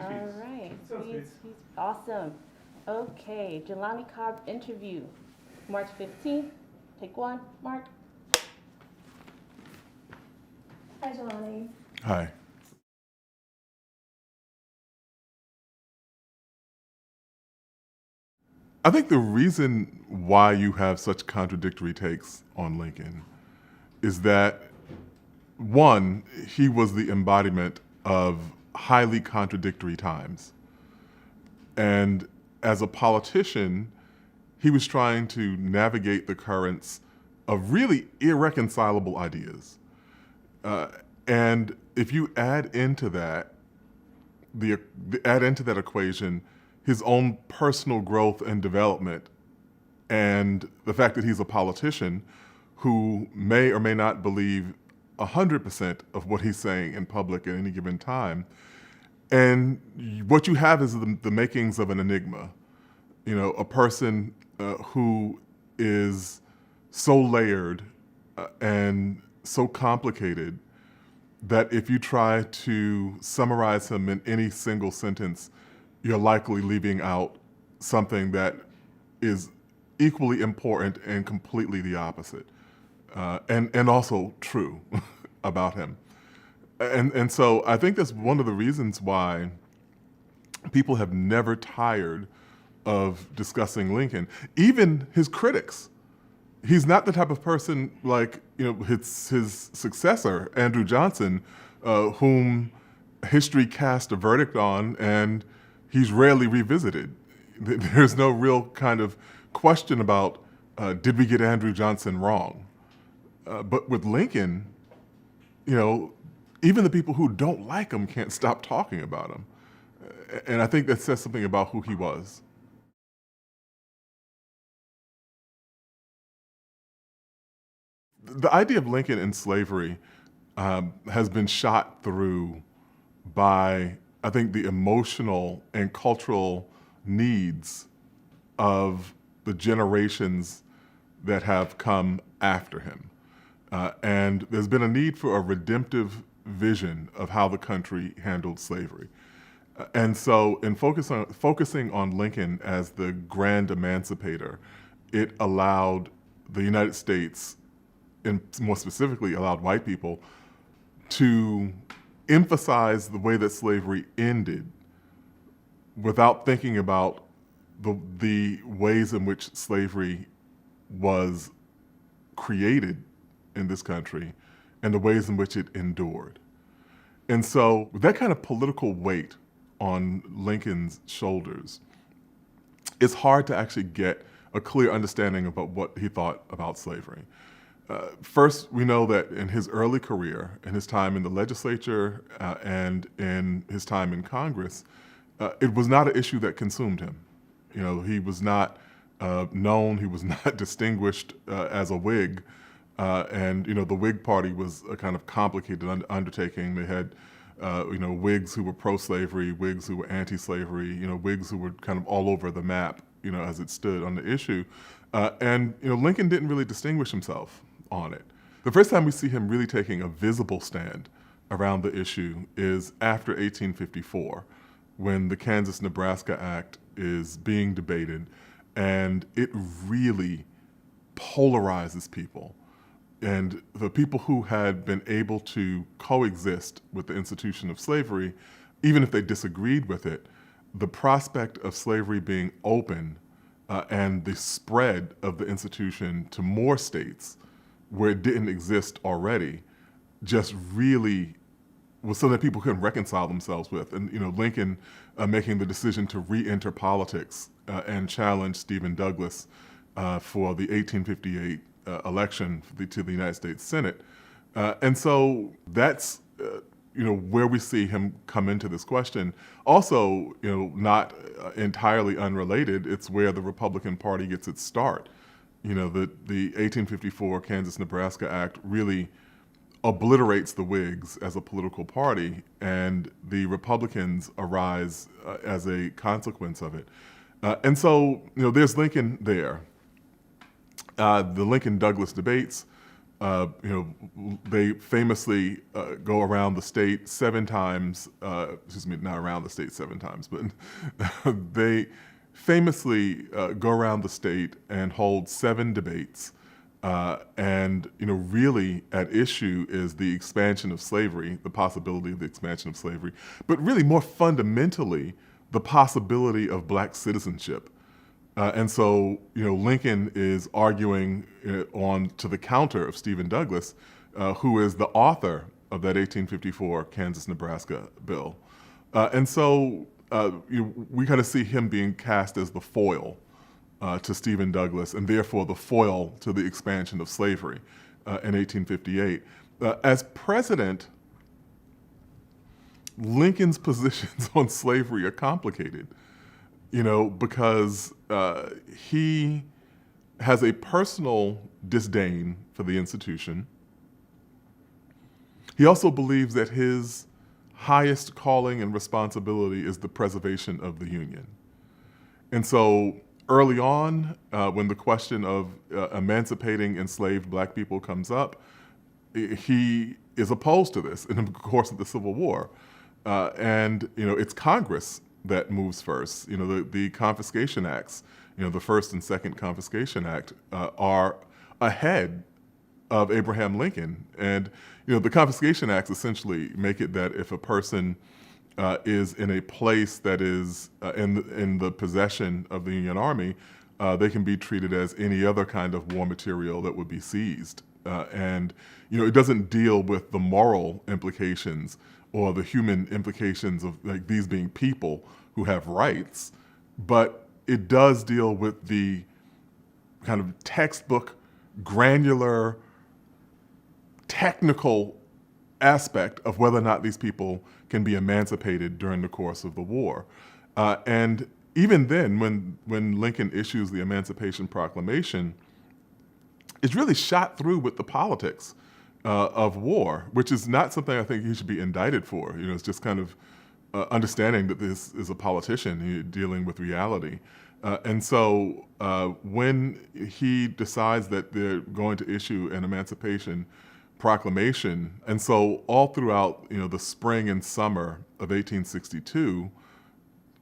All right. He's awesome. Okay, Jelani Cobb interview, March 15th. Take one, Mark. Hi, Jelani. Hi. I think the reason why you have such contradictory takes on Lincoln is that, one, he was the embodiment of highly contradictory times. And as a politician, he was trying to navigate the currents of really irreconcilable ideas. And if you add into that add into that equation his own personal growth and development, and the fact that he's a politician who may or may not believe 100% of what he's saying in public at any given time. And what you have is the makings of an enigma. You know, a person who is so layered and so complicated that if you try to summarize him in any single sentence, you're likely leaving out something that is equally important and completely the opposite, and also true about him. And so I think that's one of the reasons why people have never tired of discussing Lincoln. Even his critics. He's not the type of person like his successor, Andrew Johnson, whom history cast a verdict on, and he's rarely revisited. There's no real kind of question about did we get Andrew Johnson wrong. But with Lincoln, even the people who don't like him can't stop talking about him, and I think that says something about who he was. The idea of Lincoln and slavery has been shot through by, I think, the emotional and cultural needs of the generations that have come after him. And there's been a need for a redemptive vision of how the country handled slavery. And so in focusing on Lincoln as the grand emancipator, it allowed the United States, and more specifically allowed white people, to emphasize the way that slavery ended without thinking about the ways in which slavery was created in this country and the ways in which it endured. And so with that kind of political weight on Lincoln's shoulders, it's hard to actually get a clear understanding about what he thought about slavery. First, we know that in his early career, in his time in the legislature and in his time in Congress, it was not an issue that consumed him. He was not known, he was not distinguished as a Whig, and the Whig Party was a kind of complicated undertaking. They had Whigs who were pro-slavery, Whigs who were anti-slavery, Whigs who were kind of all over the map, as it stood on the issue. And Lincoln didn't really distinguish himself on it. The first time we see him really taking a visible stand around the issue is after 1854, when the Kansas-Nebraska Act is being debated, and it really polarizes people. And the people who had been able to coexist with the institution of slavery, even if they disagreed with it, the prospect of slavery being open and the spread of the institution to more states where it didn't exist already just really was something that people couldn't reconcile themselves with. And Lincoln making the decision to re-enter politics and challenge Stephen Douglas for the 1858 election to the United States Senate. And so that's where we see him come into this question. Also, not entirely unrelated, it's where the Republican Party gets its start. The 1854 Kansas-Nebraska Act really obliterates the Whigs as a political party, and the Republicans arise as a consequence of it. And so, there's Lincoln there. The Lincoln-Douglas debates They famously go around the state 7 times. Excuse me, not around the state 7 times, but they famously go around the state and hold 7 debates. And really at issue is the expansion of slavery, the possibility of the expansion of slavery, but really more fundamentally, the possibility of black citizenship. And so, Lincoln is arguing on to the counter of Stephen Douglas, who is the author of that 1854 Kansas-Nebraska bill. And so we kind of see him being cast as the foil to Stephen Douglas, and therefore the foil to the expansion of slavery in 1858. As president, Lincoln's positions on slavery are complicated, because he has a personal disdain for the institution. He also believes that his highest calling and responsibility is the preservation of the Union. And so early on, when the question of emancipating enslaved black people comes up, he is opposed to this in the course of the Civil War. And it's Congress that moves first. The Confiscation Acts, the First and Second Confiscation Act, are ahead of Abraham Lincoln. And the Confiscation Acts essentially make it that if a person is in a place that is in the possession of the Union Army, they can be treated as any other kind of war material that would be seized. And it doesn't deal with the moral implications or the human implications of these being people who have rights, but it does deal with the kind of textbook, granular, technical aspect of whether or not these people can be emancipated during the course of the war. And even then, when Lincoln issues the Emancipation Proclamation, it's really shot through with the politics of war, which is not something I think he should be indicted for. It's just kind of understanding that this is a politician dealing with reality. And so when he decides that they're going to issue an Emancipation Proclamation, and so all throughout the spring and summer of 1862,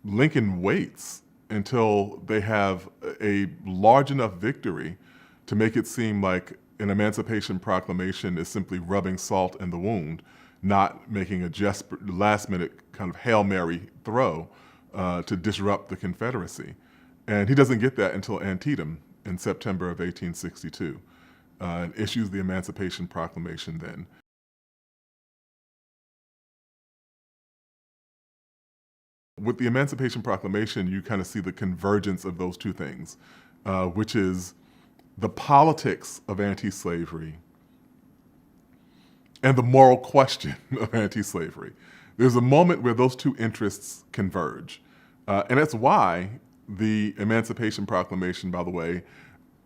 Lincoln waits until they have a large enough victory to make it seem like an Emancipation Proclamation is simply rubbing salt in the wound, not making a last-minute kind of Hail Mary throw to disrupt the Confederacy. And he doesn't get that until Antietam in September of 1862, and issues the Emancipation Proclamation then. With the Emancipation Proclamation, you kind of see the convergence of those two things, which is the politics of anti-slavery and the moral question of anti-slavery. There's a moment where those two interests converge. And that's why the Emancipation Proclamation, by the way,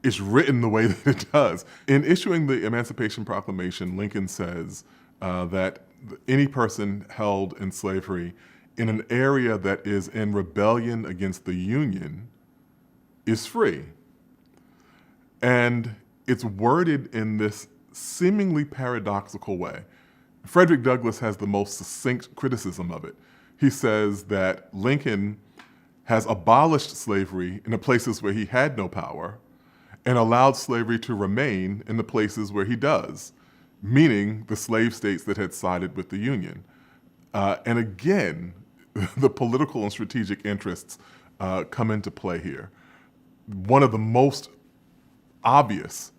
is written the way that it does. In issuing the Emancipation Proclamation, Lincoln says that any person held in slavery in an area that is in rebellion against the Union is free. And it's worded in this seemingly paradoxical way. Frederick Douglass has the most succinct criticism of it. He says that Lincoln has abolished slavery in the places where he had no power and allowed slavery to remain in the places where he does, meaning the slave states that had sided with the Union. And again, the political and strategic interests come into play here. One of the most obvious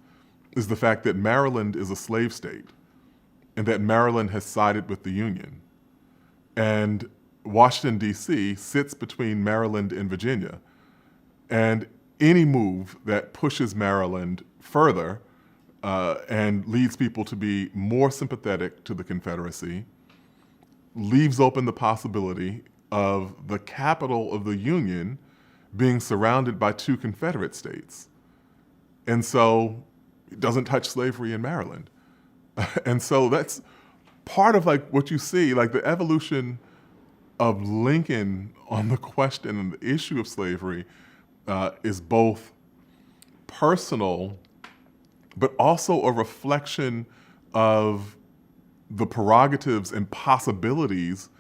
is the fact that Maryland is a slave state and that Maryland has sided with the Union. And Washington, D.C. sits between Maryland and Virginia. And any move that pushes Maryland further and leads people to be more sympathetic to the Confederacy leaves open the possibility of the capital of the Union being surrounded by 2 Confederate states. And so it doesn't touch slavery in Maryland. And so that's part of what you see, the evolution of Lincoln on the question and the issue of slavery is both personal but also a reflection of the prerogatives and possibilities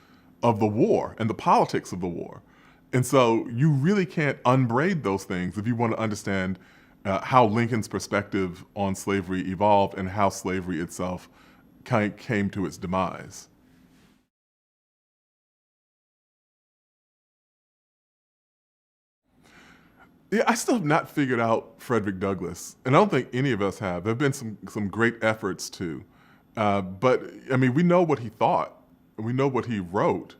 of the war and the politics of the war. And so you really can't unbraid those things if you want to understand how Lincoln's perspective on slavery evolved and how slavery itself came to its demise. Yeah, I still have not figured out Frederick Douglass, and I don't think any of us have. There have been some great efforts too. But I mean, we know what he thought, and we know what he wrote,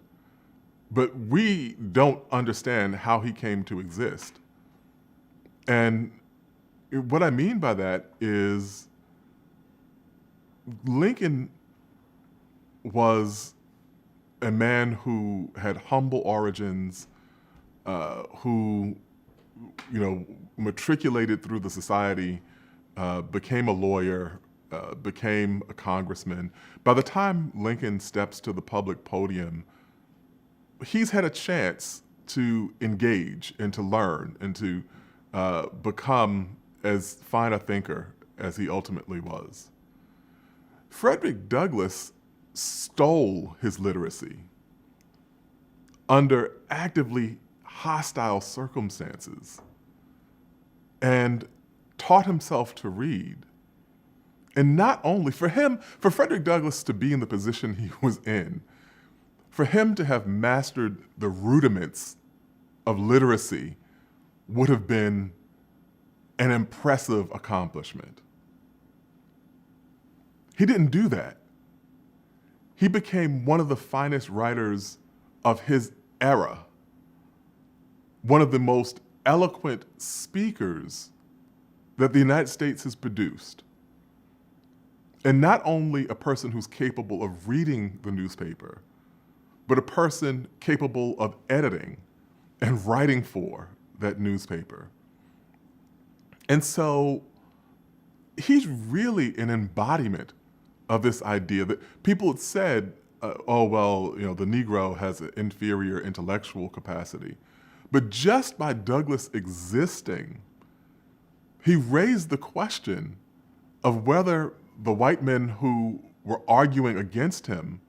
but we don't understand how he came to exist. And what I mean by that is Lincoln was a man who had humble origins, who, matriculated through the society, became a lawyer, became a congressman. By the time Lincoln steps to the public podium, he's had a chance to engage and to learn and to become as fine a thinker as he ultimately was. Frederick Douglass stole his literacy under actively hostile circumstances and taught himself to read. And not only for Frederick Douglass to be in the position he was in, for him to have mastered the rudiments of literacy would have been an impressive accomplishment. He didn't do that. He became one of the finest writers of his era, one of the most eloquent speakers that the United States has produced. And not only a person who's capable of reading the newspaper, but a person capable of editing and writing for that newspaper. And so he's really an embodiment of this idea that people had said, the Negro has an inferior intellectual capacity. But just by Douglass existing, he raised the question of whether the white men who were arguing against him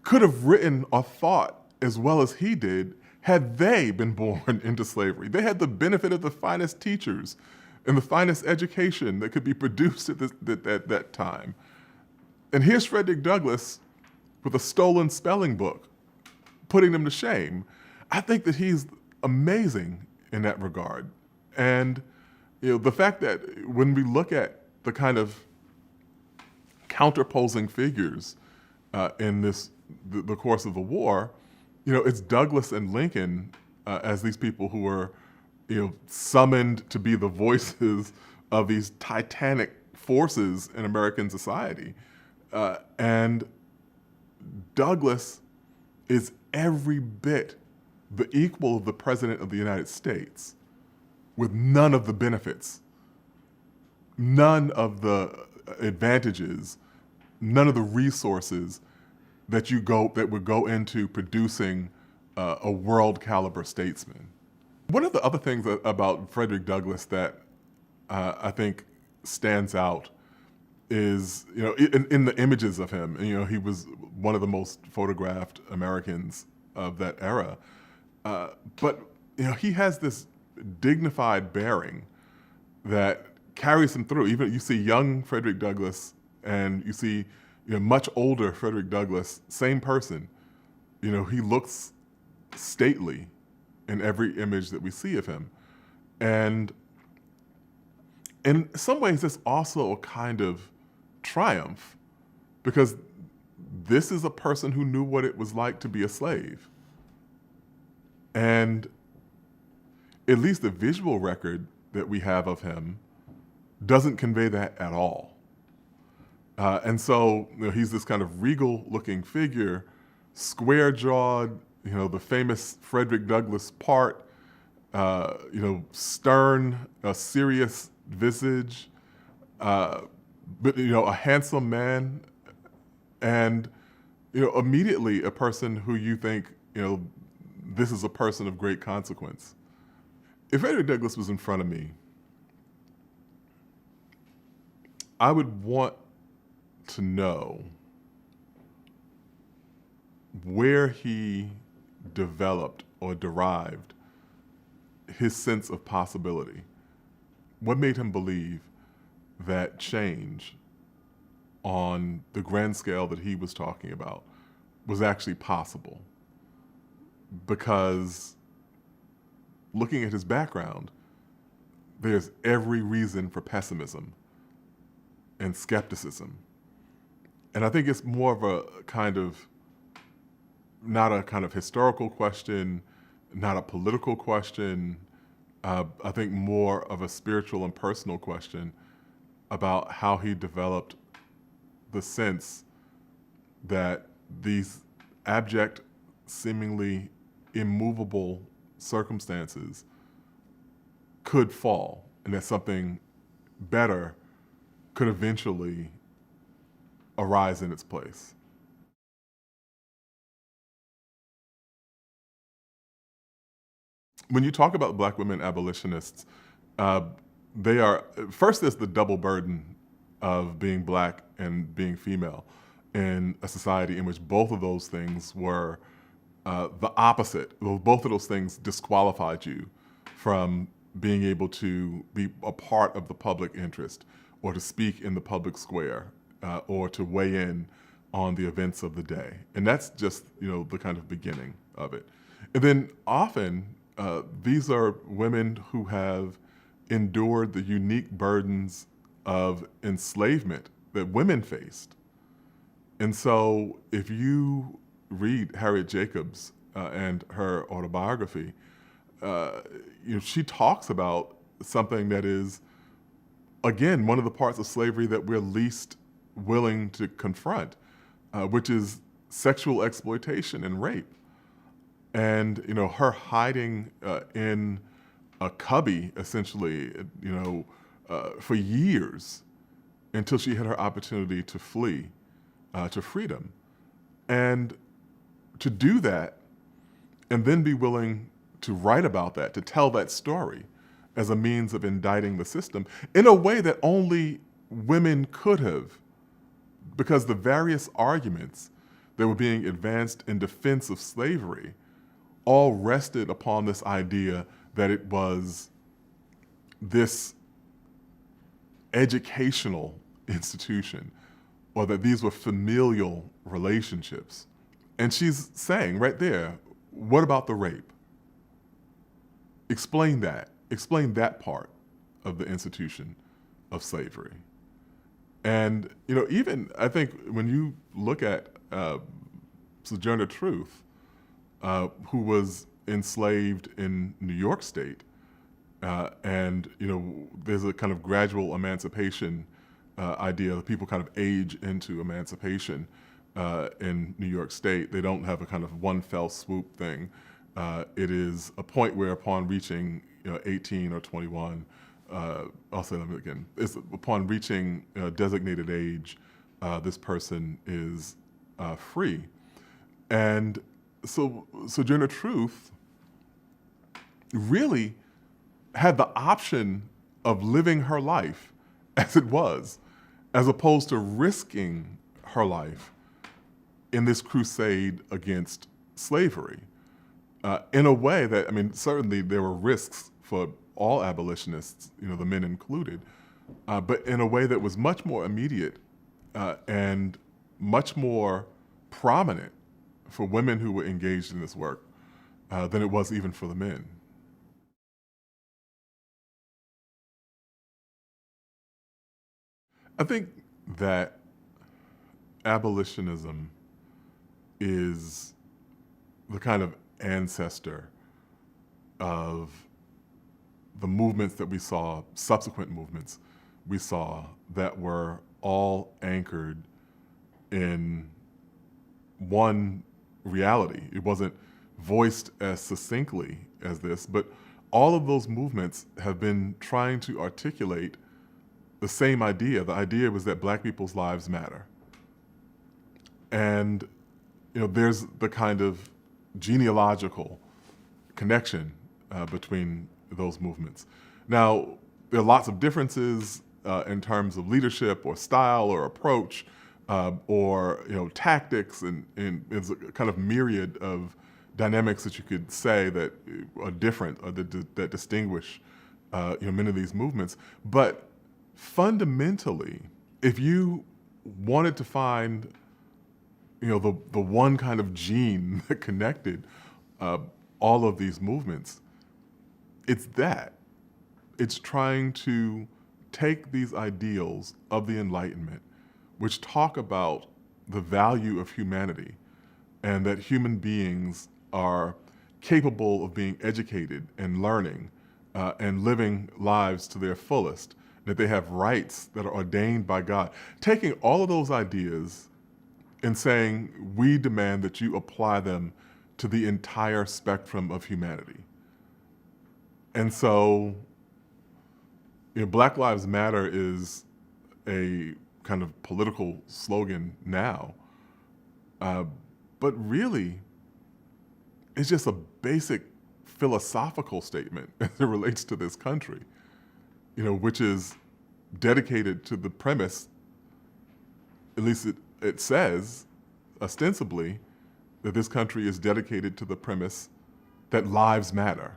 could have written or thought as well as he did had they been born into slavery. They had the benefit of the finest teachers and the finest education that could be produced at that time. And here's Frederick Douglass with a stolen spelling book, putting them to shame. I think that he's amazing in that regard. And the fact that when we look at the kind of counterposing figures in the course of the war, it's Douglass and Lincoln as these people who were, summoned to be the voices of these titanic forces in American society. And Douglass is every bit the equal of the President of the United States, with none of the benefits, none of the advantages, none of the resources that would go into producing a world caliber statesman. One of the other things about Frederick Douglass that I think stands out is, in the images of him, he was one of the most photographed Americans of that era. But he has this dignified bearing that carries him through. Even you see young Frederick Douglass and you see much older Frederick Douglass, same person. He looks stately in every image that we see of him. And in some ways, it's also a kind of triumph, because this is a person who knew what it was like to be a slave. And at least the visual record that we have of him doesn't convey that at all. And so he's this kind of regal-looking figure, square-jawed, the famous Frederick Douglass part, stern, serious visage, but a handsome man, and immediately a person who you think this is a person of great consequence. If Frederick Douglass was in front of me, I would want to know where he developed or derived his sense of possibility. What made him believe that change on the grand scale that he was talking about was actually possible? Because looking at his background, there's every reason for pessimism and skepticism. And I think it's more of a kind of, not a kind of historical question, not a political question, I think more of a spiritual and personal question about how he developed the sense that these abject, seemingly immovable circumstances could fall, and that something better could eventually arise in its place. When you talk about Black women abolitionists, they are, first there's the double burden of being Black and being female in a society in which both of those things were the opposite. Both of those things disqualified you from being able to be a part of the public interest, or to speak in the public square, or to weigh in on the events of the day. And that's just, the kind of beginning of it. And then often, these are women who have endured the unique burdens of enslavement that women faced. And so if you read Harriet Jacobs and her autobiography, she talks about something that is, again, one of the parts of slavery that we're least willing to confront, which is sexual exploitation and rape. And her hiding in a cubby, essentially, for years, until she had her opportunity to flee to freedom. And to do that, and then be willing to write about that, to tell that story as a means of indicting the system in a way that only women could have, because the various arguments that were being advanced in defense of slavery all rested upon this idea that it was this educational institution, or that these were familial relationships. And she's saying right there, what about the rape? Explain that. Explain that part of the institution of slavery. And, even I think when you look at Sojourner Truth, who was enslaved in New York State, and there's a kind of gradual emancipation idea that people kind of age into emancipation in New York State. They don't have a kind of one fell swoop thing. It is a point where upon reaching 18 or 21, I'll say that again, it's upon reaching designated age, this person is free. And so Sojourner Truth really had the option of living her life as it was, as opposed to risking her life in this crusade against slavery. In a way that, certainly there were risks for all abolitionists, the men included, but in a way that was much more immediate and much more prominent for women who were engaged in this work than it was even for the men. I think that abolitionism is the kind of ancestor of the movements that we saw, subsequent movements we saw, that were all anchored in one reality. It wasn't voiced as succinctly as this, but all of those movements have been trying to articulate the same idea. The idea was that Black people's lives matter. And there's the kind of genealogical connection between those movements. Now, there are lots of differences in terms of leadership or style or approach or tactics, and it's a kind of myriad of dynamics that you could say that are different or that distinguish many of these movements. But fundamentally, if you wanted to find the one kind of gene that connected all of these movements, it's that. It's trying to take these ideals of the Enlightenment, which talk about the value of humanity and that human beings are capable of being educated and learning and living lives to their fullest, that they have rights that are ordained by God. Taking all of those ideas and saying, we demand that you apply them to the entire spectrum of humanity. And so, Black Lives Matter is a kind of political slogan now, but really, it's just a basic philosophical statement as it relates to this country, which is dedicated to the premise, at least it says, ostensibly, that this country is dedicated to the premise that lives matter.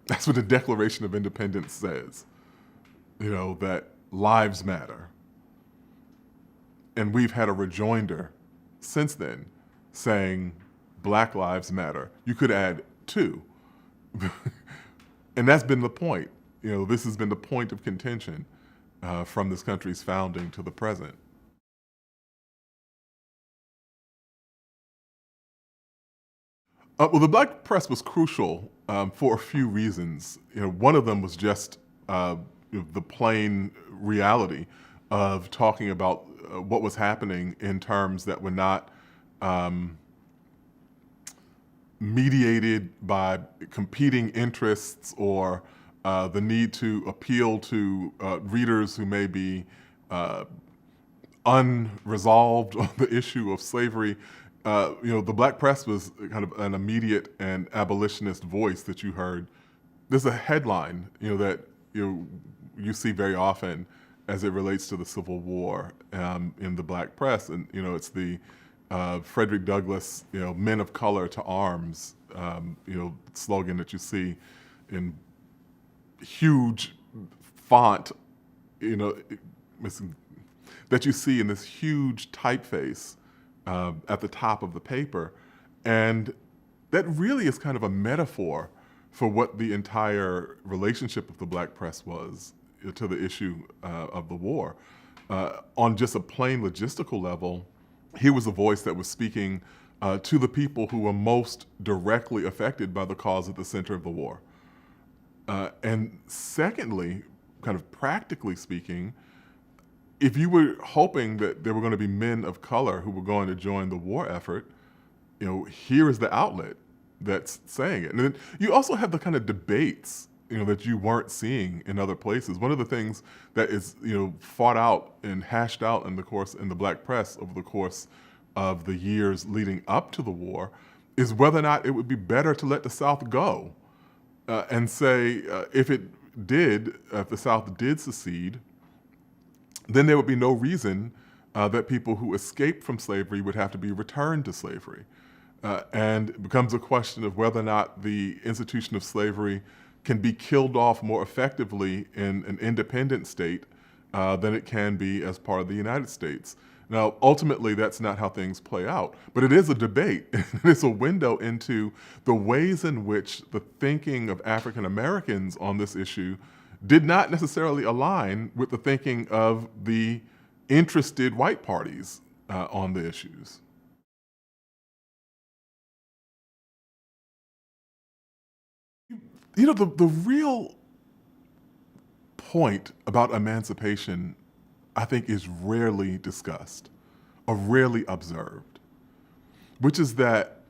That's what the Declaration of Independence says, that lives matter. And we've had a rejoinder since then saying Black Lives Matter. You could add two. And that's been the point. This has been the point of contention from this country's founding to the present. Well, the Black press was crucial for a few reasons. One of them was just the plain reality of talking about what was happening in terms that were not mediated by competing interests or the need to appeal to readers who may be unresolved on the issue of slavery. The Black press was kind of an immediate and abolitionist voice that you heard. There's a headline, that you see very often as it relates to the Civil War in the Black press, and it's the Frederick Douglass, "Men of Color to Arms," slogan that you see in huge font, that you see in this huge typeface at the top of the paper. And that really is kind of a metaphor for what the entire relationship of the Black press was to the issue of the war. On just a plain logistical level, he was a voice that was speaking to the people who were most directly affected by the cause at the center of the war. And secondly, kind of practically speaking, if you were hoping that there were going to be men of color who were going to join the war effort, here is the outlet that's saying it. And then you also have the kind of debates, that you weren't seeing in other places. One of the things that is, fought out and hashed out in the Black press over the course of the years leading up to the war is whether or not it would be better to let the South go and say if the South did secede, then there would be no reason that people who escaped from slavery would have to be returned to slavery. And it becomes a question of whether or not the institution of slavery can be killed off more effectively in an independent state than it can be as part of the United States. Now, ultimately, that's not how things play out, but it is a debate. It's a window into the ways in which the thinking of African Americans on this issue did not necessarily align with the thinking of the interested white parties on the issues. The real point about emancipation, I think, is rarely discussed or rarely observed, which is that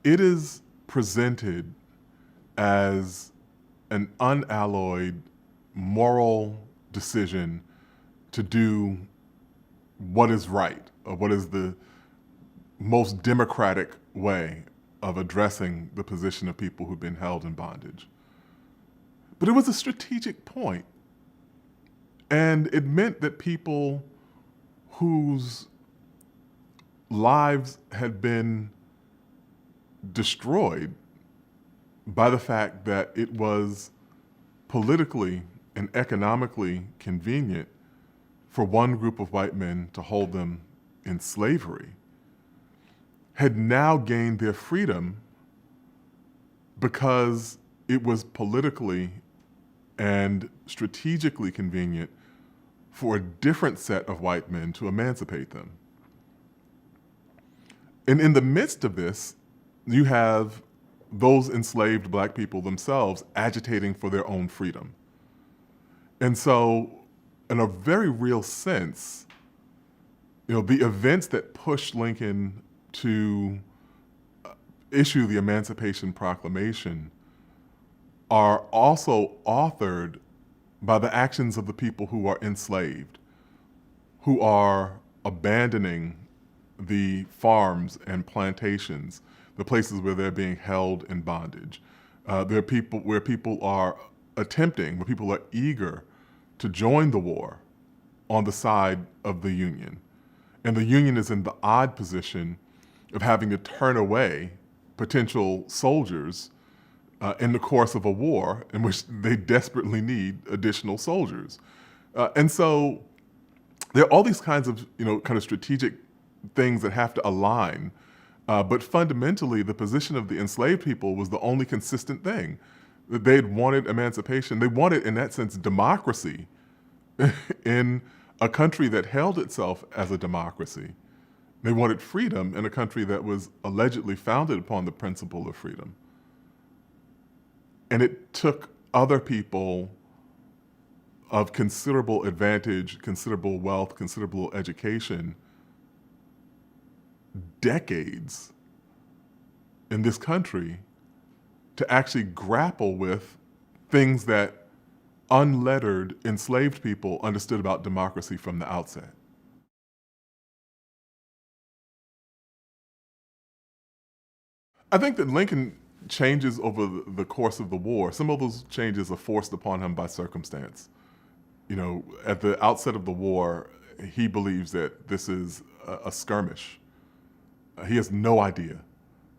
it is presented as an unalloyed moral decision to do what is right, or what is the most democratic way of addressing the position of people who've been held in bondage. But it was a strategic point. And it meant that people whose lives had been destroyed by the fact that it was politically and economically convenient for one group of white men to hold them in slavery, had now gained their freedom because it was politically and strategically convenient for a different set of white men to emancipate them. And in the midst of this, you have those enslaved black people themselves agitating for their own freedom. And so, in a very real sense, the events that pushed Lincoln to issue the Emancipation Proclamation are also authored by the actions of the people who are enslaved, who are abandoning the farms and plantations, the places where they're being held in bondage. There are people where people are eager to join the war on the side of the Union. And the Union is in the odd position of having to turn away potential soldiers in the course of a war in which they desperately need additional soldiers. And so there are all these kinds of, kind of strategic things that have to align. But fundamentally, the position of the enslaved people was the only consistent thing. They had wanted emancipation. They wanted, in that sense, democracy in a country that held itself as a democracy. They wanted freedom in a country that was allegedly founded upon the principle of freedom. And it took other people of considerable advantage, considerable wealth, considerable education, decades in this country to actually grapple with things that unlettered enslaved people understood about democracy from the outset. I think that Lincoln changes over the course of the war. Some of those changes are forced upon him by circumstance. At the outset of the war, he believes that this is a skirmish. He has no idea,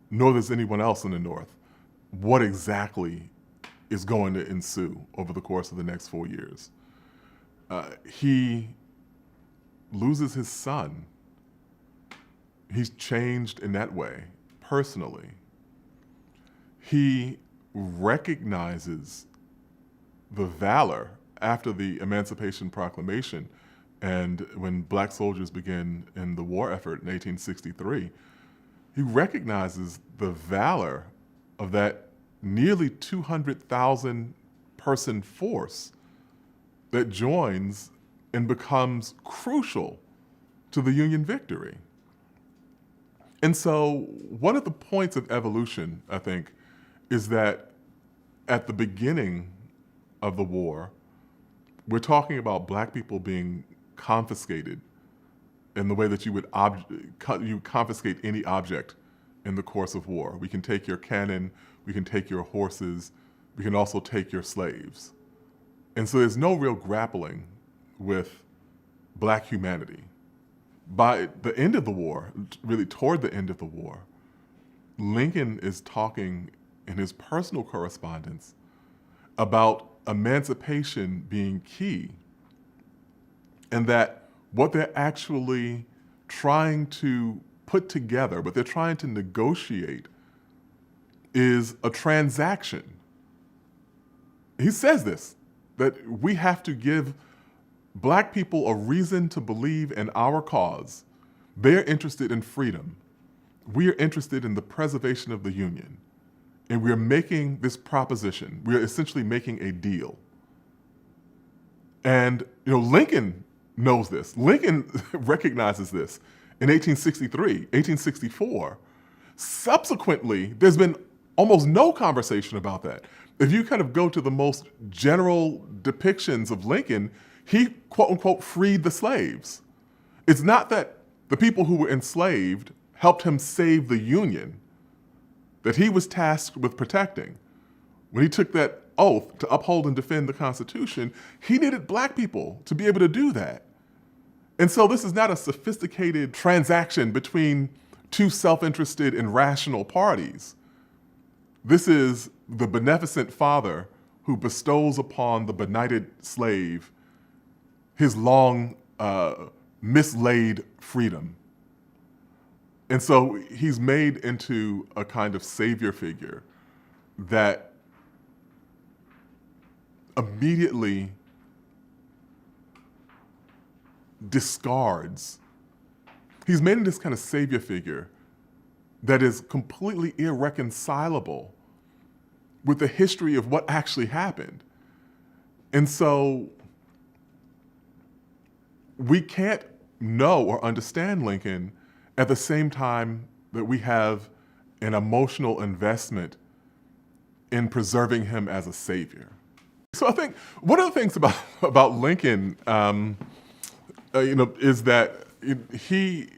nor does anyone else in the North, what exactly is going to ensue over the course of the next 4 years. He loses his son. He's changed in that way, personally. He recognizes the valor after the Emancipation Proclamation and when black soldiers begin in the war effort in 1863, he recognizes the valor of that nearly 200,000 person force that joins and becomes crucial to the Union victory. And so one of the points of evolution, I think, is that at the beginning of the war, we're talking about black people being confiscated in the way that you would confiscate any object in the course of war. We can take your cannon, we can take your horses, we can also take your slaves. And so there's no real grappling with black humanity. By the end of the war, really toward the end of the war, Lincoln is talking in his personal correspondence about emancipation being key, and that what they're actually trying to put together, what they're trying to negotiate, is a transaction. He says this, that we have to give black people a reason to believe in our cause. They're interested in freedom. We are interested in the preservation of the Union. And we're making this proposition. We're essentially making a deal. And Lincoln knows this. Lincoln recognizes this in 1863, 1864. Subsequently, there's been almost no conversation about that. If you kind of go to the most general depictions of Lincoln, he, quote unquote, freed the slaves. It's not that the people who were enslaved helped him save the Union that he was tasked with protecting. when he took that oath to uphold and defend the Constitution, he needed black people to be able to do that. And so this is not a sophisticated transaction between two self-interested and rational parties. This is the beneficent father who bestows upon the benighted slave his long mislaid freedom. And so he's made into a kind of savior figure that immediately discards. He's made into this kind of savior figure that is completely irreconcilable with the history of what actually happened. And so we can't know or understand Lincoln at the same time that we have an emotional investment in preserving him as a savior. So I think one of the things about Lincoln, is that he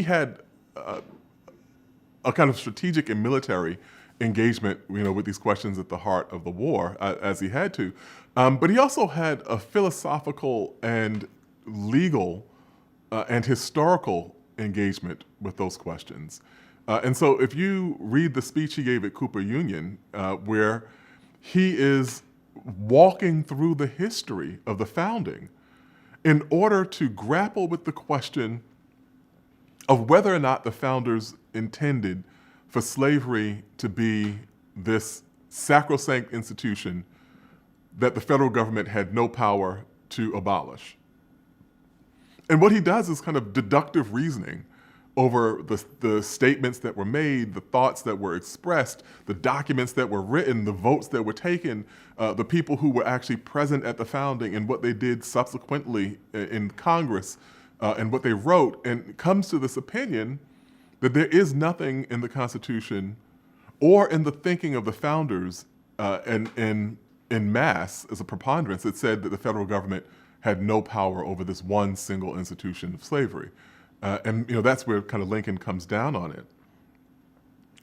had a kind of strategic and military engagement, with these questions at the heart of the war, as he had to. But he also had a philosophical and legal and historical engagement with those questions. And so if you read the speech he gave at Cooper Union, where he is walking through the history of the founding in order to grapple with the question of whether or not the founders intended for slavery to be this sacrosanct institution that the federal government had no power to abolish. And what he does is kind of deductive reasoning over the statements that were made, the thoughts that were expressed, the documents that were written, the votes that were taken, the people who were actually present at the founding and what they did subsequently in Congress and what they wrote, and comes to this opinion that there is nothing in the Constitution or in the thinking of the founders and in mass as a preponderance that said that the federal government had no power over this one single institution of slavery. And that's where kind of Lincoln comes down on it.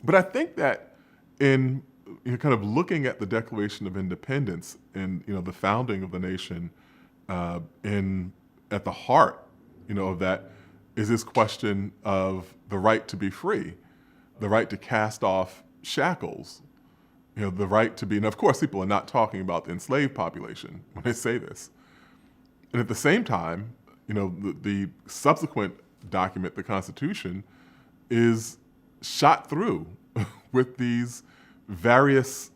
But I think that in kind of looking at the Declaration of Independence and the founding of the nation, at the heart of that is this question of the right to be free, the right to cast off shackles, the right to be, and of course people are not talking about the enslaved population when they say this. And at the same time, the subsequent document, the Constitution, is shot through with these various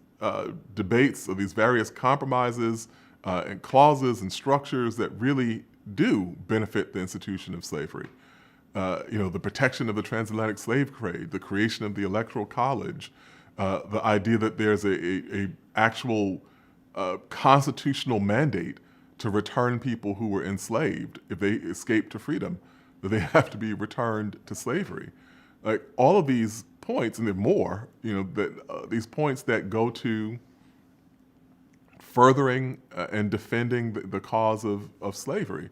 debates or these various compromises and clauses and structures that really do benefit the institution of slavery. The protection of the transatlantic slave trade, the creation of the Electoral College, the idea that there's a actual constitutional mandate to return people who were enslaved if they escape to freedom, that they have to be returned to slavery. Like all of these points, and there are more, these points that go to furthering and defending the cause of slavery.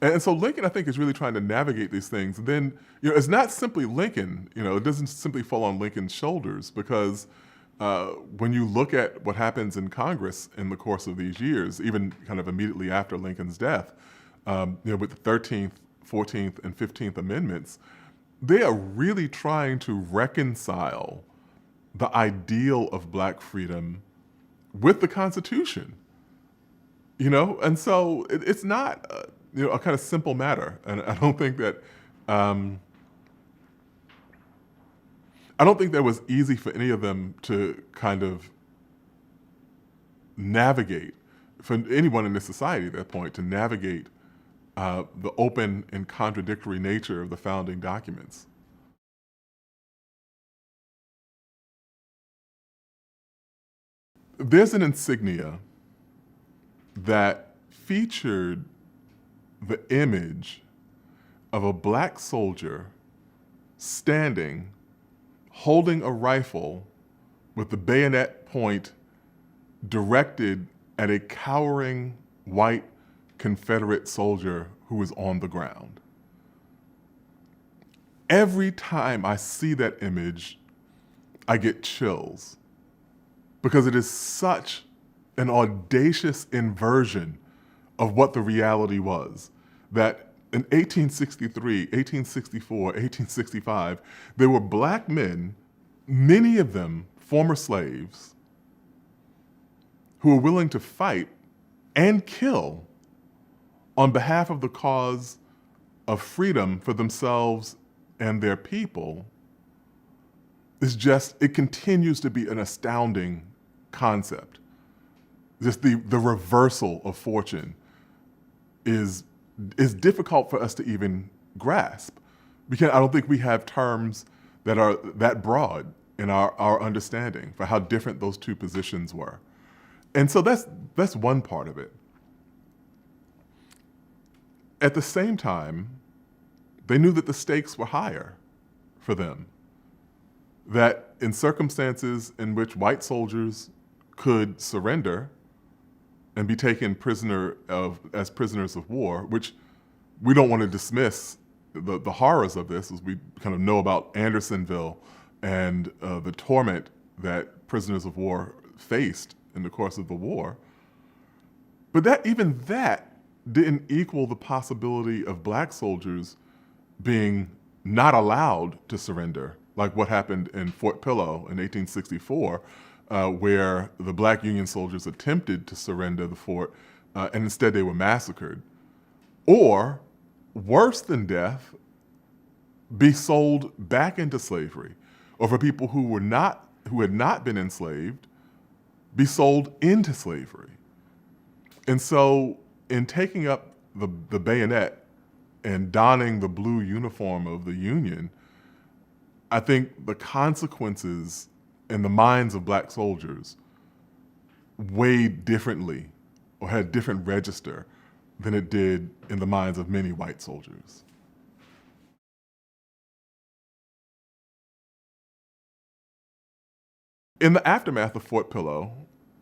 And so Lincoln, I think, is really trying to navigate these things. And then, it's not simply Lincoln, it doesn't simply fall on Lincoln's shoulders, because when you look at what happens in Congress in the course of these years, even kind of immediately after Lincoln's death, with the 13th, 14th, and 15th Amendments, they are really trying to reconcile the ideal of Black freedom with the Constitution, and so it's not a kind of simple matter, and I don't think that was easy for any of them to kind of navigate, for anyone in this society at that point to navigate the open and contradictory nature of the founding documents. There's an insignia that featured the image of a Black soldier standing, holding a rifle with the bayonet point directed at a cowering white Confederate soldier who was on the ground. Every time I see that image, I get chills. because it is such an audacious inversion of what the reality was, that in 1863, 1864, 1865, there were black men, many of them former slaves, who were willing to fight and kill on behalf of the cause of freedom for themselves and their people. It continues to be an astounding concept. Just the reversal of fortune is difficult for us to even grasp. I don't think we have terms that are that broad in our understanding for how different those two positions were. And so that's one part of it. At the same time, they knew that the stakes were higher for them. That in circumstances in which white soldiers could surrender and be taken as prisoners of war, which we don't want to dismiss the horrors of this, as we kind of know about Andersonville and the torment that prisoners of war faced in the course of the war. But even that didn't equal the possibility of black soldiers being not allowed to surrender, like what happened in Fort Pillow in 1864, where the black Union soldiers attempted to surrender the fort, and instead they were massacred. Or, worse than death, be sold back into slavery. Or for people who had not been enslaved, be sold into slavery. And so, in taking up the bayonet and donning the blue uniform of the Union, I think the consequences in the minds of black soldiers weighed differently or had a different register than it did in the minds of many white soldiers. In the aftermath of Fort Pillow,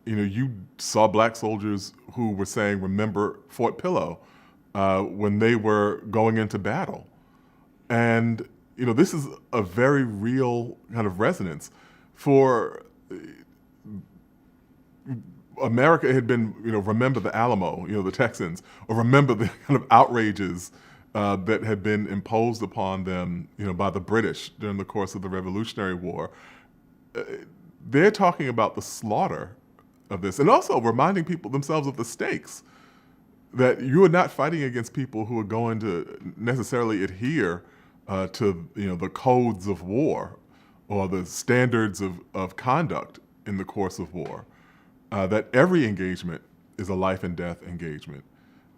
you saw black soldiers who were saying, "Remember Fort Pillow," when they were going into battle. And, this is a very real kind of resonance. For America, it had been, remember the Alamo, the Texans, or remember the kind of outrages that had been imposed upon them, by the British during the course of the Revolutionary War. They're talking about the slaughter of this, and also reminding people themselves of the stakes, that you are not fighting against people who are going to necessarily adhere to the codes of war or the standards of conduct in the course of war. That every engagement is a life and death engagement,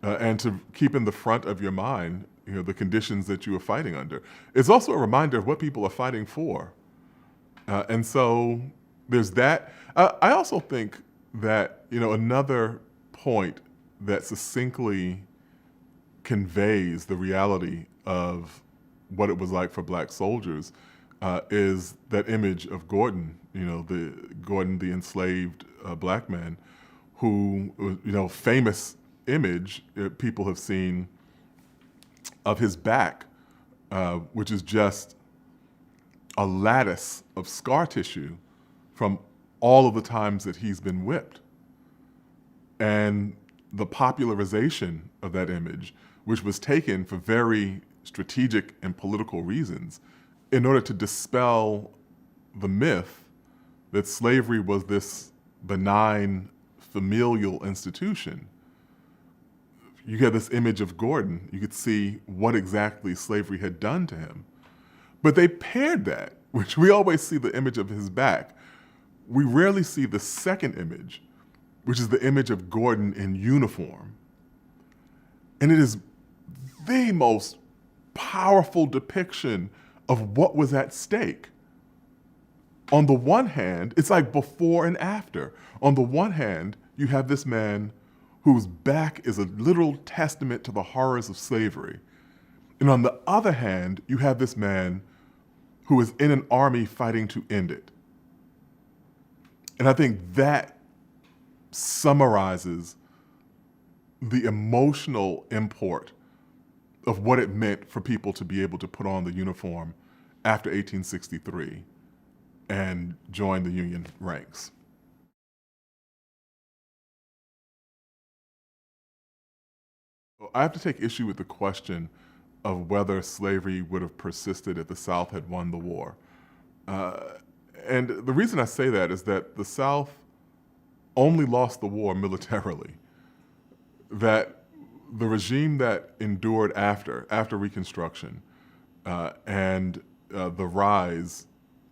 and to keep in the front of your mind the conditions that you are fighting under. It's also a reminder of what people are fighting for. And so there's that. I also think that another point that succinctly conveys the reality of what it was like for black soldiers is that image of Gordon, the enslaved black man, who, famous image people have seen of his back, which is just a lattice of scar tissue from all of the times that he's been whipped. And the popularization of that image, which was taken for very strategic and political reasons, in order to dispel the myth that slavery was this benign familial institution. You get this image of Gordon, you could see what exactly slavery had done to him. But they paired that, which we always see the image of his back. We rarely see the second image, which is the image of Gordon in uniform. And it is the most powerful depiction of what was at stake. On the one hand, it's like before and after. On the one hand, you have this man whose back is a literal testament to the horrors of slavery. And on the other hand, you have this man who is in an army fighting to end it. And I think that summarizes the emotional import of what it meant for people to be able to put on the uniform after 1863 and join the Union ranks. I have to take issue with the question of whether slavery would have persisted if the South had won the war. And the reason I say that is that the South only lost the war militarily. That the regime that endured after Reconstruction and the rise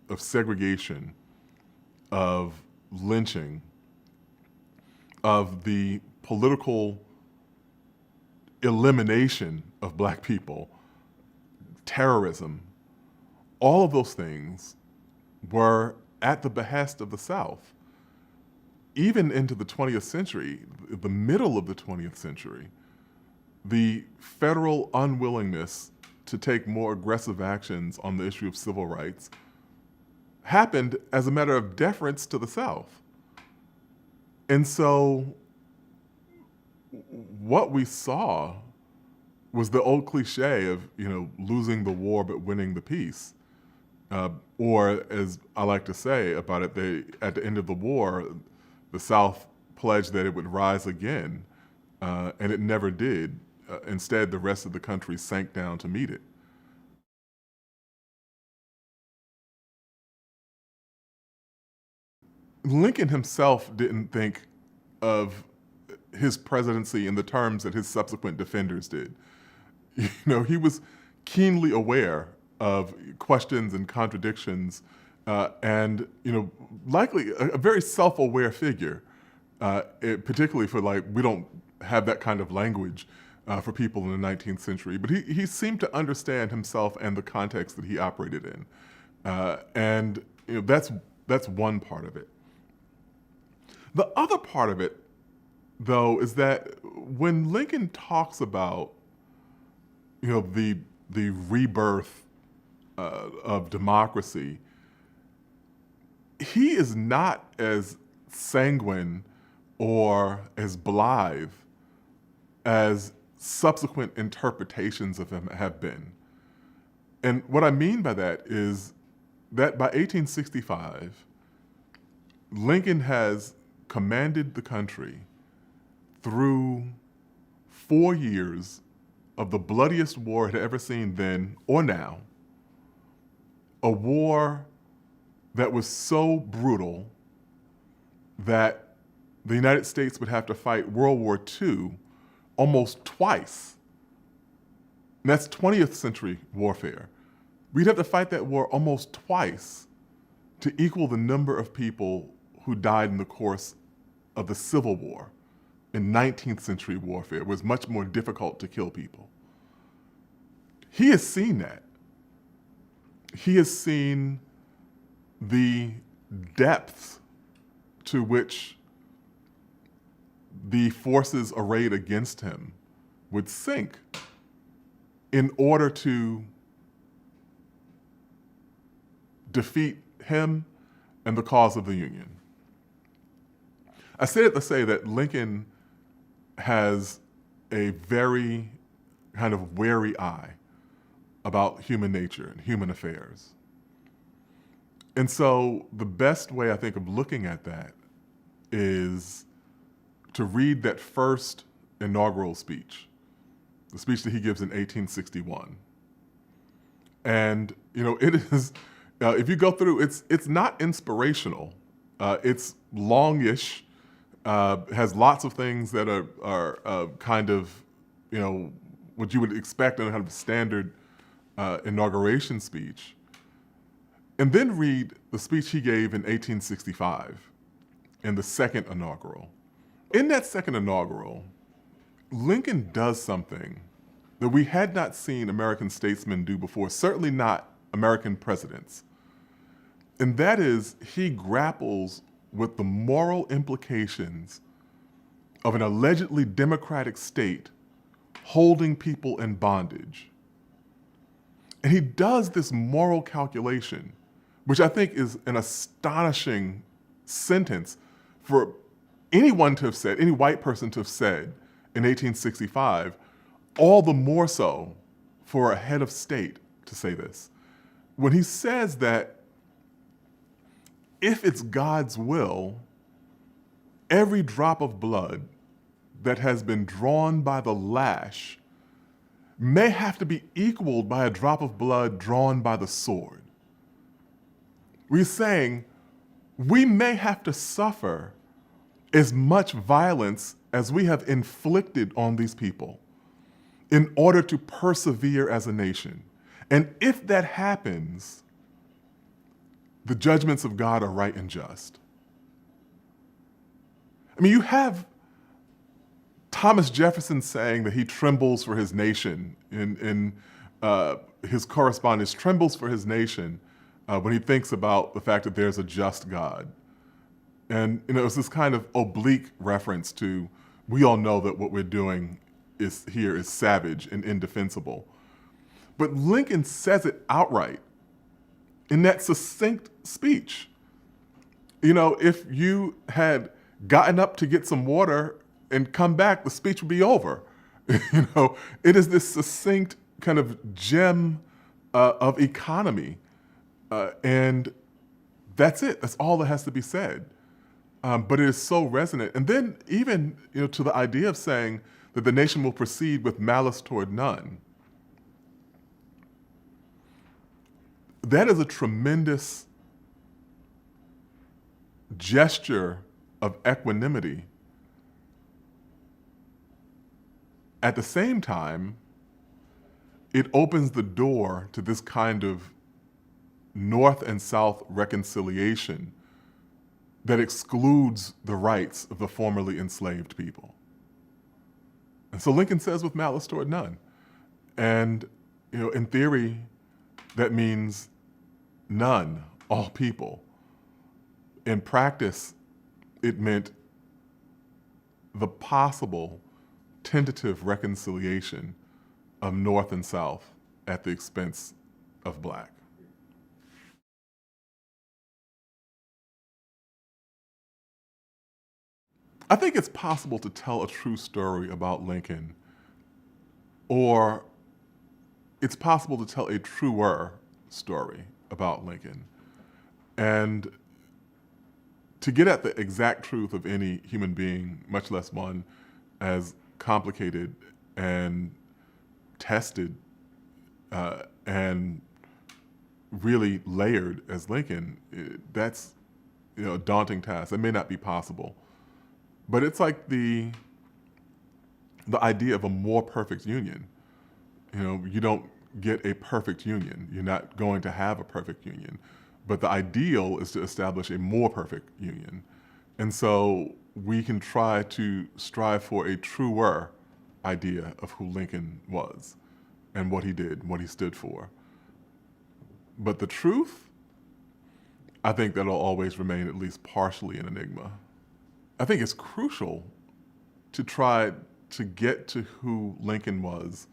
of segregation, of lynching, of the political elimination of black people, terrorism, all of those things were at the behest of the South. Even into the 20th century, the middle of the 20th century, the federal unwillingness to take more aggressive actions on the issue of civil rights happened as a matter of deference to the South. And so what we saw was the old cliche of, losing the war but winning the peace. Or as I like to say about it, at the end of the war, the South pledged that it would rise again, and it never did. Instead, the rest of the country sank down to meet it. Lincoln himself didn't think of his presidency in the terms that his subsequent defenders did. He was keenly aware of questions and contradictions, and likely a very self-aware figure, particularly for we don't have that kind of language for people in the 19th century. But he seemed to understand himself and the context that he operated in, and that's one part of it. The other part of it, though, is that when Lincoln talks about the rebirth of democracy, he is not as sanguine or as blithe as subsequent interpretations of him have been. And what I mean by that is that by 1865, Lincoln has commanded the country through 4 years of the bloodiest war it had ever seen then or now, a war that was so brutal that the United States would have to fight World War II almost twice. And that's 20th century warfare. We'd have to fight that war almost twice to equal the number of people who died in the course of the Civil War. In 19th century warfare, it was much more difficult to kill people. He has seen that. He has seen the depths to which the forces arrayed against him would sink in order to defeat him and the cause of the Union. I say it to say that Lincoln has a very kind of wary eye about human nature and human affairs. And so the best way I think of looking at that is to read that first inaugural speech, the speech that he gives in 1861. And it is, if you go through, it's not inspirational. It's longish. Has lots of things that are kind of, what you would expect in a kind of standard inauguration speech. And then read the speech he gave in 1865 in the second inaugural. In that second inaugural, Lincoln does something that we had not seen American statesmen do before, certainly not American presidents. And that is, he grapples with the moral implications of an allegedly democratic state holding people in bondage. And he does this moral calculation, which I think is an astonishing sentence for anyone to have said, any white person to have said in 1865, all the more so for a head of state to say this. When he says that if it's God's will, every drop of blood that has been drawn by the lash may have to be equaled by a drop of blood drawn by the sword. We're saying we may have to suffer as much violence as we have inflicted on these people in order to persevere as a nation. And if that happens, the judgments of God are right and just. I mean, you have Thomas Jefferson saying that he trembles for his nation in his correspondence, trembles for his nation when he thinks about the fact that there's a just God. And it's this kind of oblique reference to, we all know that what we're doing here is savage and indefensible. But Lincoln says it outright in that succinct speech. If you had gotten up to get some water and come back, the speech would be over. It is this succinct kind of gem of economy. And that's it. That's all that has to be said. But it is so resonant. And then even to the idea of saying that the nation will proceed with malice toward none. That is a tremendous gesture of equanimity. At the same time, it opens the door to this kind of North and South reconciliation that excludes the rights of the formerly enslaved people. And so Lincoln says with malice toward none. And, in theory, that means none, all people. In practice, it meant the possible tentative reconciliation of North and South at the expense of Black. I think it's possible to tell a true story about Lincoln, or it's possible to tell a truer story about Lincoln. And to get at the exact truth of any human being, much less one as complicated and tested and really layered as Lincoln, that's a daunting task. It may not be possible. But it's like the idea of a more perfect union. You don't get a perfect union. You're not going to have a perfect union. But the ideal is to establish a more perfect union. And so we can try to strive for a truer idea of who Lincoln was and what he did, what he stood for. But the truth, I think that'll always remain at least partially an enigma. I think it's crucial to try to get to who Lincoln was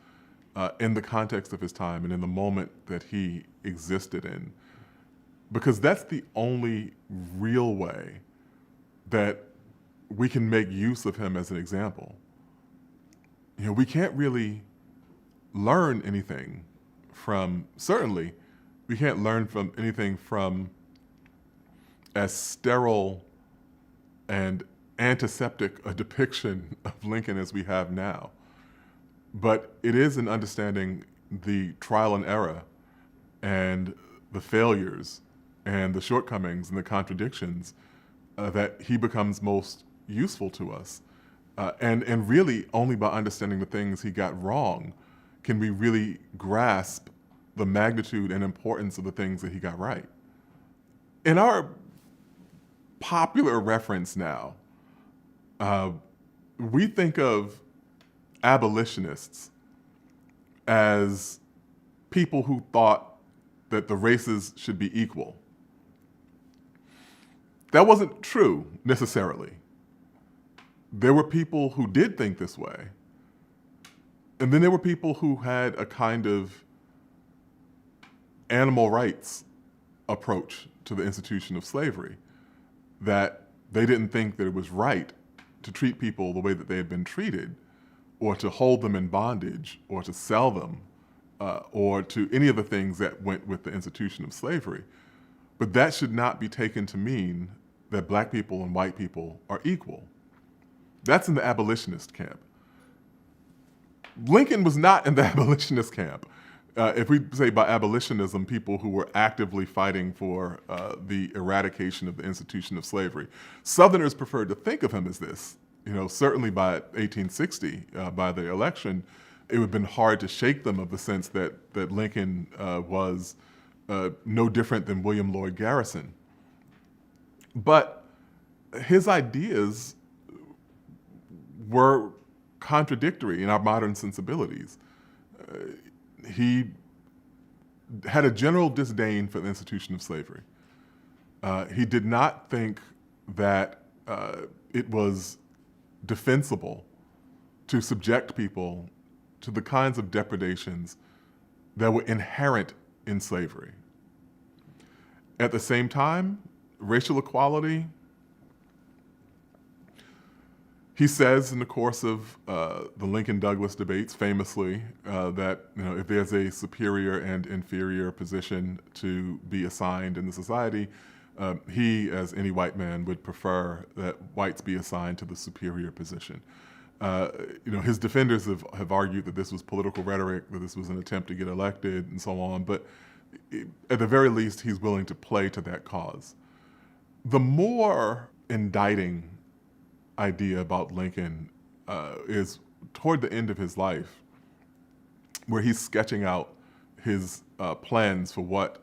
in the context of his time and in the moment that he existed in, because that's the only real way that we can make use of him as an example. We can't really learn anything certainly, we can't learn from anything from as sterile and antiseptic a depiction of Lincoln as we have now. But it is in understanding the trial and error and the failures and the shortcomings and the contradictions that he becomes most useful to us. And really only by understanding the things he got wrong can we really grasp the magnitude and importance of the things that he got right. In our popular reference now, we think of abolitionists as people who thought that the races should be equal. That wasn't true necessarily. There were people who did think this way. And then there were people who had a kind of animal rights approach to the institution of slavery, that they didn't think that it was right to treat people the way that they had been treated, or to hold them in bondage, or to sell them, or to any of the things that went with the institution of slavery. But that should not be taken to mean that Black people and white people are equal. That's in the abolitionist camp. Lincoln was not in the abolitionist camp. If we say by abolitionism, people who were actively fighting for the eradication of the institution of slavery, Southerners preferred to think of him as this. Certainly by 1860, by the election, it would have been hard to shake them of the sense that Lincoln was no different than William Lloyd Garrison. But his ideas were contradictory in our modern sensibilities. He had a general disdain for the institution of slavery. He did not think that it was defensible to subject people to the kinds of depredations that were inherent in slavery. At the same time, racial equality, he says in the course of the Lincoln-Douglas debates famously that if there's a superior and inferior position to be assigned in the society, he, as any white man, would prefer that whites be assigned to the superior position. His defenders have argued that this was political rhetoric, that this was an attempt to get elected, and so on, but at the very least, he's willing to play to that cause. The more indicting idea about Lincoln is toward the end of his life, where he's sketching out his plans for what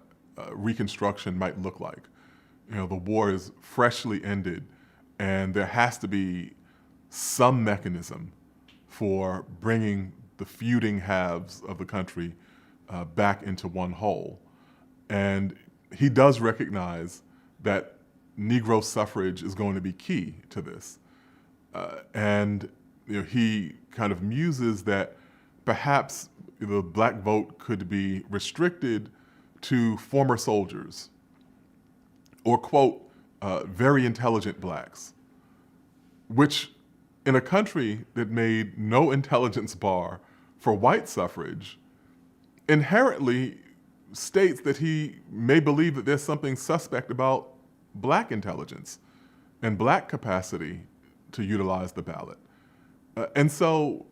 Reconstruction might look like. The war is freshly ended, and there has to be some mechanism for bringing the feuding halves of the country back into one whole. And he does recognize that Negro suffrage is going to be key to this. And he kind of muses that perhaps the black vote could be restricted to former soldiers or, quote, very intelligent blacks, which in a country that made no intelligence bar for white suffrage inherently states that he may believe that there's something suspect about black intelligence and black capacity to utilize the ballot. And so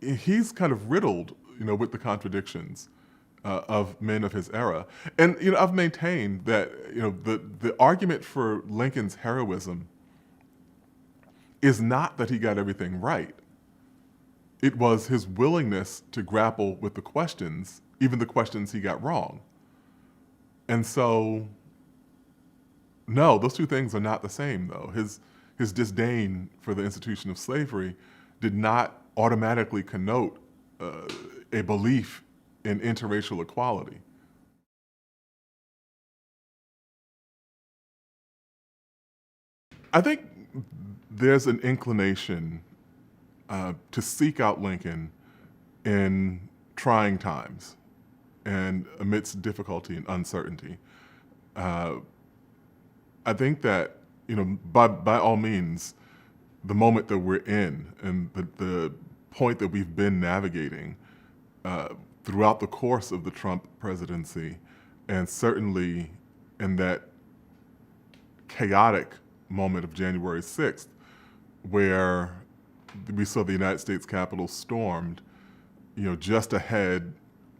he's kind of riddled, with the contradictions of men of his era. And, I've maintained that, the argument for Lincoln's heroism is not that he got everything right. It was his willingness to grapple with the questions, even the questions he got wrong. And so, no, those two things are not the same, though. His disdain for the institution of slavery did not automatically connote a belief in interracial equality. I think there's an inclination to seek out Lincoln in trying times and amidst difficulty and uncertainty. I think that, by all means, the moment that we're in and the point that we've been navigating throughout the course of the Trump presidency, and certainly in that chaotic moment of January 6th, where we saw the United States Capitol stormed, just ahead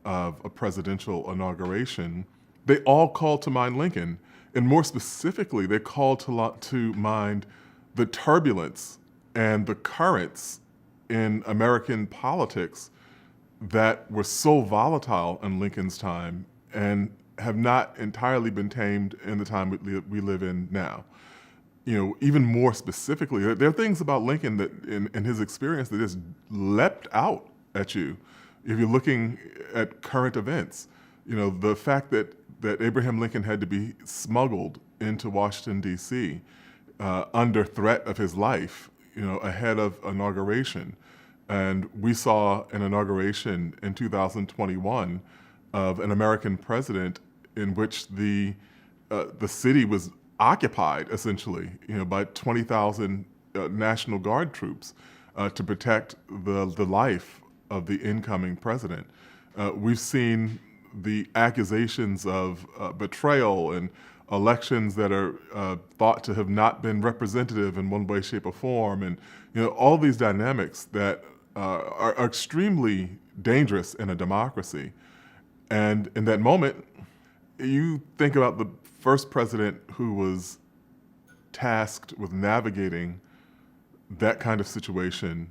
of a presidential inauguration, they all called to mind Lincoln. And more specifically, they called to mind the turbulence and the currents in American politics that were so volatile in Lincoln's time and have not entirely been tamed in the time we live in now. Even more specifically, there are things about Lincoln that in his experience that just leapt out at you if you're looking at current events. The fact that Abraham Lincoln had to be smuggled into Washington, D.C. Under threat of his life, ahead of inauguration. And we saw an inauguration in 2021 of an American president in which the city was occupied, essentially, by 20,000 National Guard troops to protect the life of the incoming president. We've seen the accusations of betrayal and elections that are thought to have not been representative in one way, shape, or form, and all these dynamics that are extremely dangerous in a democracy. And in that moment, you think about the first president who was tasked with navigating that kind of situation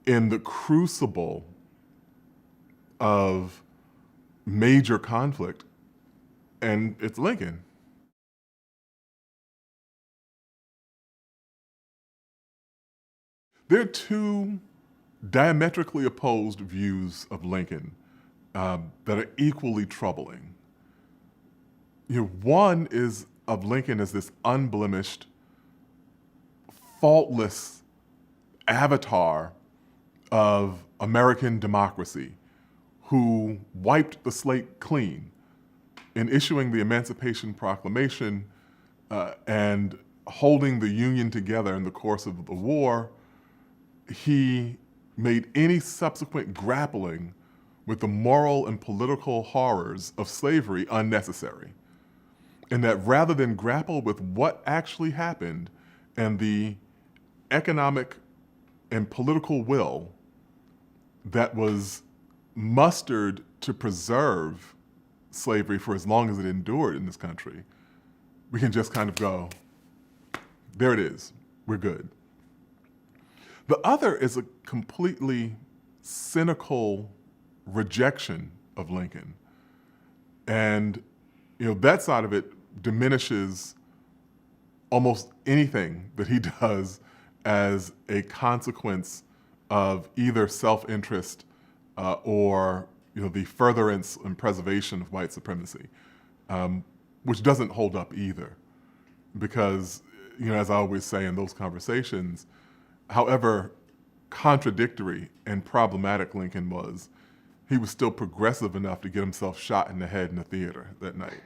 in the crucible of major conflict, and it's Lincoln. There are two diametrically opposed views of Lincoln that are equally troubling. One is of Lincoln as this unblemished, faultless avatar of American democracy who wiped the slate clean in issuing the Emancipation Proclamation and holding the Union together in the course of the war. He made any subsequent grappling with the moral and political horrors of slavery unnecessary. And that rather than grapple with what actually happened and the economic and political will that was mustered to preserve slavery for as long as it endured in this country, we can just kind of go, there it is, we're good. The other is a completely cynical rejection of Lincoln. And that side of it diminishes almost anything that he does as a consequence of either self-interest or the furtherance and preservation of white supremacy, which doesn't hold up either. Because, as I always say in those conversations, however contradictory and problematic Lincoln was, he was still progressive enough to get himself shot in the head in the theater that night.